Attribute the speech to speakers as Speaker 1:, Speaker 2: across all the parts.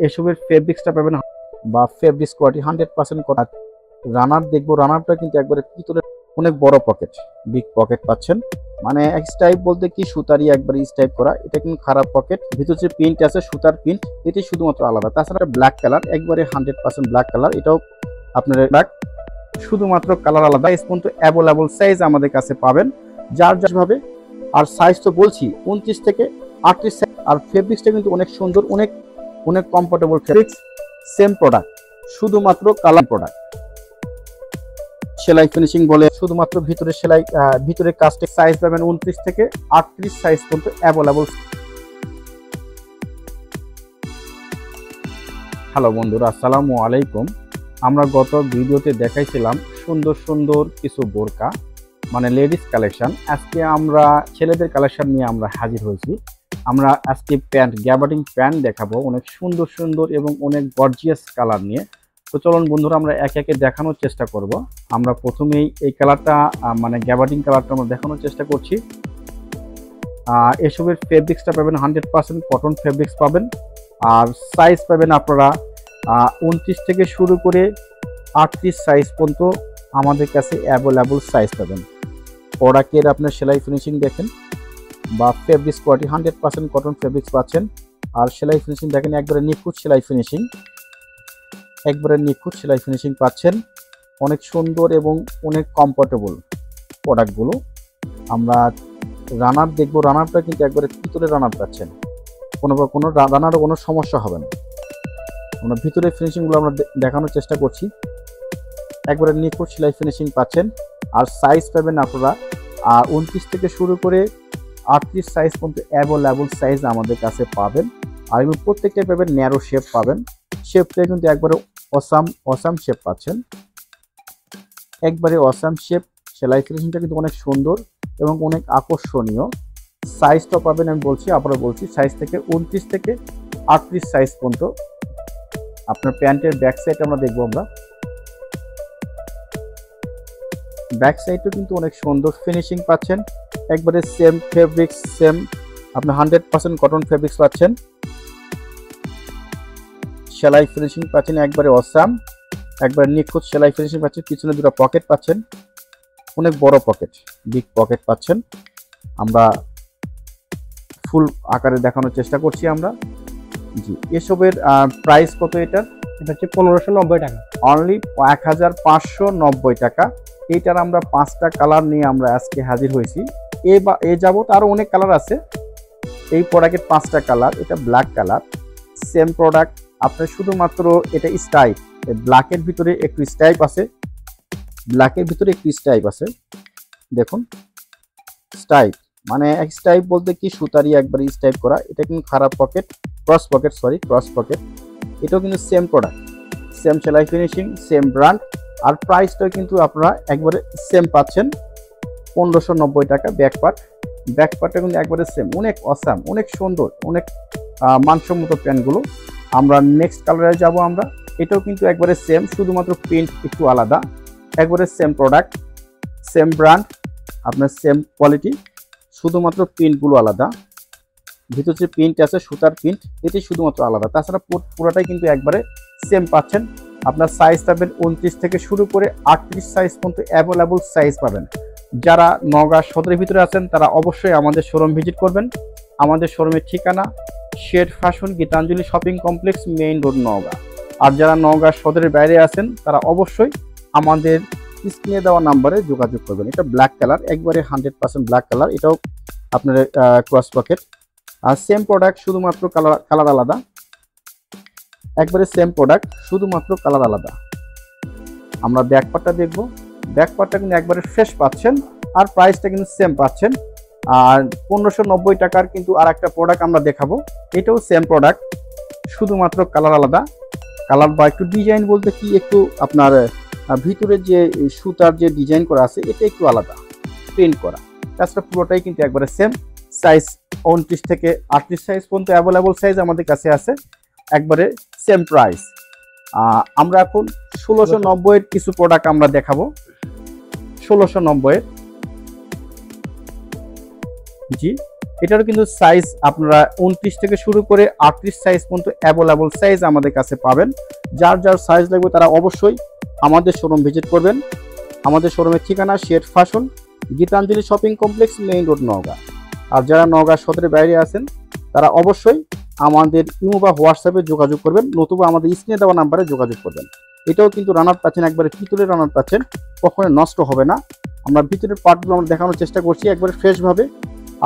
Speaker 1: এসবের ফেব্রিক্সটা পাবেন বা ফেব্রিক্স কোয়ালিটি 100% করা। রানার দেখবো, রানারটা কিন্তু একবারে ভিতরে অনেক বড় পকেট, বিগ পকেট পাচ্ছেন। মানে স্টাইপ বলতে কি সুতারই একবারে স্টাইপ করা, এটা কিন্তু খারাপ পকেট। ভিতরে যে প্রিন্ট আছে সুতার প্রিন্ট, এটি শুধুমাত্র আলাদা। তাছাড়া ব্ল্যাক কালার, একবারে 100% ব্ল্যাক কালার, এটাও আপনার ব্ল্যাক, শুধুমাত্র কালার আলাদা। সাইজ কিন্তু অ্যাভেলেবল সাইজ আমাদের কাছে পাবেন যার যাভাবে। আর সাইজ তো বলছি 29 থেকে 38 সাইজ। আর ফেব্রিক্সটা কিন্তু অনেক সুন্দর, অনেক অনেক কমফোর্টেবল ফেব্রিক্স। সেম প্রোডাক্ট, শুধুমাত্র কালার প্রোডাক্ট। সেলাই ফিনিশিং বলে শুধুমাত্র ভিতরে সেলাই, ভিতরে কাস্টে সাইজ পাবেন 29 থেকে 38 সাইজ পর্যন্ত অ্যাভেলেবল। হ্যালো বন্ধুরা, আসসালামু আলাইকুম। আমরা গত ভিডিওতে দেখাইছিলাম সুন্দর সুন্দর কিছু বোরকা, মানে লেডিস কালেকশন। আজকে আমরা ছেলেদের কালেকশন নিয়ে আমরা হাজির হয়েছি। আমরা আজকে প্যান্ট, গ্যাবার্ডিং প্যান্ট দেখাবো, অনেক সুন্দর সুন্দর এবং অনেক গর্জিয়াস কালার নিয়ে। তো চলুন বন্ধুরা, আমরা একে একে দেখানোর চেষ্টা করব। আমরা প্রথমেই এই কালারটা, মানে গ্যাবার্ডিং কালারটা আমরা দেখানোর চেষ্টা করছি। এসবের ফেব্রিক্সটা পাবেন 100% কটন ফেব্রিক্স পাবেন। আর সাইজ পাবেন আপনারা 29 থেকে শুরু করে 38 সাইজ পর্যন্ত আমাদের কাছে অ্যাভেলেবল সাইজ পাবেন। প্রোডাক্টের আপনার সেলাই ফিনিশিং দেখেন বা ফেব্রিক্স কোয়ালিটি 100% কটন ফেব্রিক্স পাচ্ছেন। আর সেলাই ফিনিশিং দেখেন, একবারে নিখুঁত সেলাই ফিনিশিং, একবারে নিখুঁত সেলাই ফিনিশিং পাচ্ছেন। অনেক সুন্দর এবং অনেক কমফোর্টেবল প্রোডাক্টগুলো। আমরা রানার দেখবো, রানারটা কিন্তু একবারে ভিতরে রানার পাচ্ছেন, কোনো রানারও কোনো সমস্যা হবে না। আমরা ভিতরে ফিনিশিংগুলো আমরা দেখানোর চেষ্টা করছি। একবারে নিখুঁত সেলাই ফিনিশিং পাচ্ছেন। আর সাইজ পাবেন আপনারা 29 থেকে শুরু করে 38 সাইজ পর্যন্ত অ্যাভেলেবল সাইজ আমাদের কাছে পাবেন। আর এগুলো প্রত্যেকটা পাবেন ন্যারো শেপ পাবেন। শেপটা কিন্তু একবারে অসাম শেপ পাচ্ছেন, একবারে অসাম শেপ। সেলাই ফিনিশিংটা কিন্তু অনেক সুন্দর এবং অনেক আকর্ষণীয়। সাইজটা পাবেন, আমি বলছি, আবারও বলছি, সাইজ থেকে 29 থেকে 38 সাইজ পর্যন্ত। আপনার প্যান্টের ব্যাক সাইড আমরা দেখবো। আমরা ব্যাক সাইডও কিন্তু অনেক সুন্দর ফিনিশিং পাচ্ছেন। একবারে সেম ফেব্রিক্স, সেম আপনি 100% কটন ফেব্রিক্স পাচ্ছেন। সেলাই ফিনিশিং পাচ্ছেন একবারে অসাম, একবারে নিখুঁত সেলাই ফিনিশিং পাচ্ছেন। পিছনে দুটো পকেট পাচ্ছেন, অনেক বড় পকেট, বিগ পকেট পাচ্ছেন। আমরা ফুল আকারে দেখানোর চেষ্টা করছি আমরা। জি, এসবের প্রাইস কত? এটা
Speaker 2: হচ্ছে 1590 টাকা,
Speaker 1: অনলি 1590 টাকা। এইটার আমরা 5টা কালার নিয়ে আমরা আজকে হাজির হয়েছি। এ যাবত আরো অনেক কালার আছে। এই প্রোডাক্টের 5টা কালার। এটা ব্ল্যাক কালার, সেম প্রোডাক্ট। আপনার শুধুমাত্র এটা স্টাইপ, ব্ল্যাকের ভিতরে একটু স্টাইপ আছে, ব্ল্যাকের ভিতরে একটু স্টাইপ আছে। দেখুন স্টাইপ, মানে স্টাইপ বলতে কি সুতারই একবার স্টাইপ করা। এটা কিন্তু খারাপ pocket, cross pocket, sorry cross pocket. এটাও কিন্তু সেম প্রোডাক্ট, সেম সেলাই ফিনিশিং, সেম ব্র্যান্ড। আর প্রাইসটাও কিন্তু আপনারা একবারে সেম পাচ্ছেন, 1590 টাকা। ব্যাকপার্টটা কিন্তু একবারে সেম, অনেক অসাম, অনেক সুন্দর, অনেক মানসম্মত প্যান্টগুলো। আমরা নেক্সট কালারে যাব আমরা। এটাও কিন্তু একবারে সেম, শুধুমাত্র প্রিন্ট একটু আলাদা। একবারে সেম প্রোডাক্ট, সেম ব্র্যান্ড, আপনার সেম কোয়ালিটি, শুধুমাত্র প্রিন্টগুলো আলাদা। ভিতর যে প্রিন্ট আছে সুতার প্রিন্ট, এটি শুধুমাত্র আলাদা। তাছাড়া পুরোটাই কিন্তু একবারে সেম পাচ্ছেন। আপনার সাইজ পাবেন 29 থেকে শুরু করে 38 সাইজ পর্যন্ত অ্যাভেলেবল সাইজ পাবেন। যারা নওগাঁ সদরের ভিতরে আছেন তারা অবশ্যই আমাদের শোরুম ভিজিট করবেন। আমাদের শোরুমের ঠিকানা shade fashion, Gitanjali shopping complex, main road, Naogaon. আর যারা নওগাঁ সদরের বাইরে আছেন তারা অবশ্যই আমাদের স্ক্রিনে দেওয়া নাম্বারে যোগাযোগ করবেন। এটা ব্ল্যাক কালার, একবারে 100% ব্ল্যাক কালার। এটাও আপনার ক্রস পকেট। আর সেম প্রোডাক্ট, শুধুমাত্র কালার আলাদা। একবারে সেম প্রোডাক্ট, শুধুমাত্র কালার আলাদা। আমরা ব্যাকপার্টটা দেখব। ব্যাকপার্টটা কিন্তু একবারে ফ্রেশ পাচ্ছেন। আর প্রাইসটা কিন্তু সেম পাচ্ছেন। আর 1590 টাকার কিন্তু আর একটা প্রোডাক্ট আমরা দেখাবো। এটাও সেম প্রোডাক্ট, শুধুমাত্র কালার আলাদা। কালার বা একটু ডিজাইন বলতে কি, একটু আপনার ভিতরে যে সুতার যে ডিজাইন করা আছে এটা একটু আলাদা, প্রিন্ট করা। তাছাড়া পুরোটাই কিন্তু একবারে সেম। সাইজ 29 থেকে 38 সাইজ পর্যন্ত অ্যাভেলেবল সাইজ আমাদের কাছে আছে, একবারে সেম প্রাইস। আমরা এখন 1690 এর কিছু প্রোডাক্ট আমরা দেখাবো। 1690 এর, জি এটারও কিন্তু সাইজ আপনারা 29 থেকে শুরু করে 38 সাইজ পর্যন্ত অ্যাভেলেবল সাইজ আমাদের কাছে পাবেন। যার যার সাইজ লাগবে তারা অবশ্যই আমাদের শোরুম ভিজিট করবেন। আমাদের শোরুমের ঠিকানা shade fashion, Gitanjali shopping complex, main road, Naogaon. আর যারা নওগাঁ সদরের বাইরে আছেন তারা অবশ্যই আমাদের ইমো বা হোয়াটসঅ্যাপে যোগাযোগ করবেন, নতুবা আমাদের স্ক্রিনে দেওয়া নাম্বারে যোগাযোগ করবেন। এটাও কিন্তু রানার পাচ্ছেন, একবারে পিতলের রানার পাচ্ছেন, কখনো নষ্ট হবে না। আমরা ভিতরের পার্টগুলো আমরা দেখানোর চেষ্টা করছি একবারে ফ্রেশভাবে।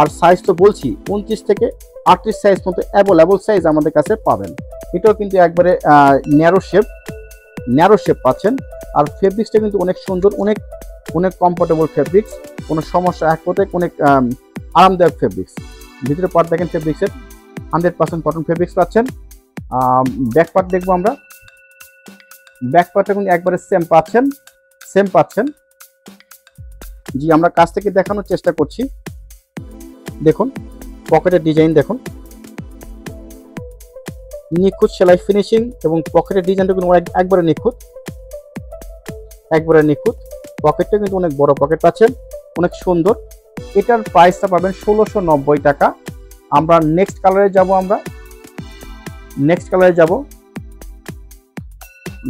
Speaker 1: আর সাইজ তো বলছি 29 থেকে 38 সাইজ পর্যন্ত অ্যাভেলেবল সাইজ আমাদের কাছে পাবেন। এটাও কিন্তু একবারে ন্যারো শেপ পাচ্ছেন। আর ফেব্রিক্সটা কিন্তু অনেক সুন্দর, অনেক অনেক কমফোর্টেবল ফেব্রিক্স, কোনো সমস্যা এক কথায় অনেক আরামদায়ক ফেব্রিক্স। ভিতরে পার্ট দেখেন ফেব্রিক্সের 100% কটন ফেব্রিক্স পাচ্ছেন। ব্যাক পার্ট দেখবো আমরা। ব্যাক পার্টটা কিন্তু একবারে সেম পাচ্ছেন। জি, আমরা কাছ থেকে দেখানোর চেষ্টা করছি। দেখুন পকেটের ডিজাইন, দেখুন নিখুঁত সেলাই ফিনিশিং এবং পকেটের ডিজাইনটা কিন্তু একবারে নিখুঁত। পকেটটা কিন্তু অনেক বড় পকেট পাচ্ছেন, অনেক সুন্দর। এটার প্রাইসটা পাবেন 1690 টাকা। আমরা নেক্সট কালারে যাব।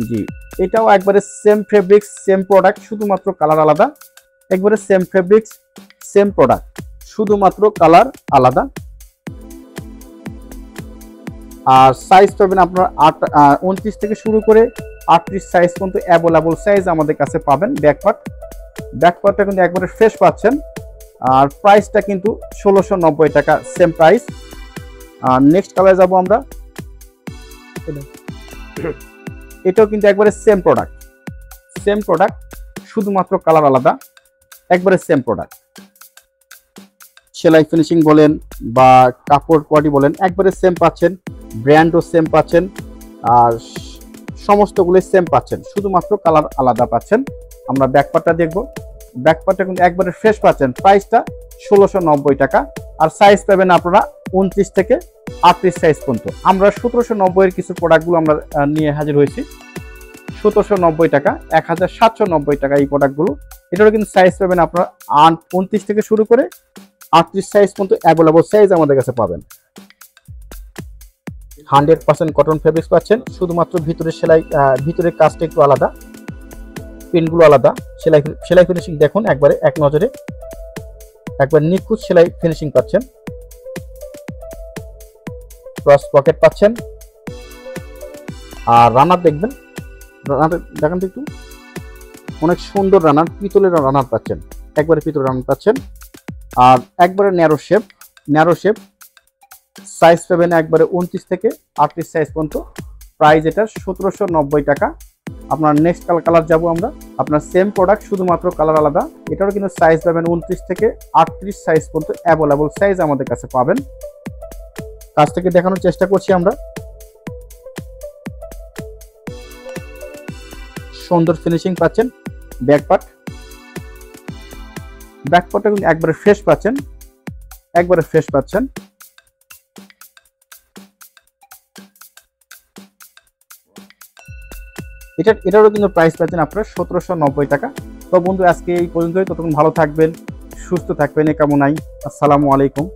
Speaker 1: জি, এটাও একবারে সেম ফেব্রিক্স সেম প্রোডাক্ট, শুধুমাত্র কালার আলাদা। একবারে সেম ফেব্রিক্স সেম প্রোডাক্ট, শুধুমাত্র কালার আলাদা। আর সাইজ পাবেন আপনার 29 থেকে শুরু করে 38 সাইজ পর্যন্ত অ্যাভেলেবল সাইজ আমাদের কাছে পাবেন। ব্যাক পার্টটা কিন্তু একবারে ফ্রেশ পাচ্ছেন। আর প্রাইসটা কিন্তু 1690 টাকা, সেম প্রাইস। নেক্সট কালারে যাব আমরা। এটাও কিন্তু একবারে সেম প্রোডাক্ট, শুধুমাত্র কালার আলাদা। একবারে সেম প্রোডাক্ট, সেলাই ফিনিশিং বলেন বা কাপড় কোয়ালিটি বলেন একবারে সেম পাচ্ছেন, ব্র্যান্ডও সেম পাচ্ছেন, আর সমস্তগুলো সেম পাচ্ছেন, শুধুমাত্র কালার আলাদা পাচ্ছেন। আমরা ব্যাক পার্টটা দেখব। ব্যাক পার্টটা কিন্তু একবারে ফ্রেশ পাচ্ছেন, প্রাইসটা 1690 টাকা। আর সাইজ পাবেন আপনারা 29 থেকে 38 সাইজ পর্যন্ত। আমরা 1790 এর কিছু প্রোডাক্টগুলো আমরা নিয়ে হাজির হয়েছি। 1790 টাকা, 1790 টাকা এই প্রোডাক্টগুলো। এটারও কিন্তু সাইজ পাবেন আপনারা 29 থেকে শুরু করে 38 সাইজ পর্যন্ত অ্যাভেলেবল সাইজ আমাদের কাছে পাবেন। 100% কটন ফেব্রিক্স পাচ্ছেন, শুধুমাত্র ভিতরের কাজটা একটু আলাদা, পিনগুলো আলাদা। সেলাই ফিনিশিং দেখুন একবারে এক নজরে, একবার নিখুঁত সেলাই ফিনিশিং পাচ্ছেন। ক্রস পকেট পাচ্ছেন। আর রানার দেখবেন, দেখেন তো একটু, অনেক সুন্দর রানার, পিতলের রানার পাচ্ছেন, একবারে পিতলের রানার পাচ্ছেন। আর একবারে ন্যারো শেপ সাইজ পাবেন একবারে 29 থেকে 38 সাইজ পর্যন্ত। প্রাইস এটা 1790 টাকা। আপনার নেক্সট কালার যাব আমরা। আপনার সেম প্রোডাক্ট, শুধুমাত্র কালার আলাদা। এটারও কিন্তু সাইজ পাবেন 29 থেকে 38 সাইজ পর্যন্ত অ্যাভেলেবল সাইজ আমাদের কাছে পাবেন। কাছ থেকে দেখানোর চেষ্টা করছি আমরা। সুন্দর ফিনিশিং পাচ্ছেন। ব্যাক পার্টটা কিন্তু একবারে ফ্রেশ পাচ্ছেন, এটারও কিন্তু প্রাইস পাচ্ছেন আপনারা 1790 টাকা। তো বন্ধু, আজকে এই পর্যন্তই। ততক্ষণ ভালো থাকবেন, সুস্থ থাকবেন, এই কামনাই। আসসালামু আলাইকুম।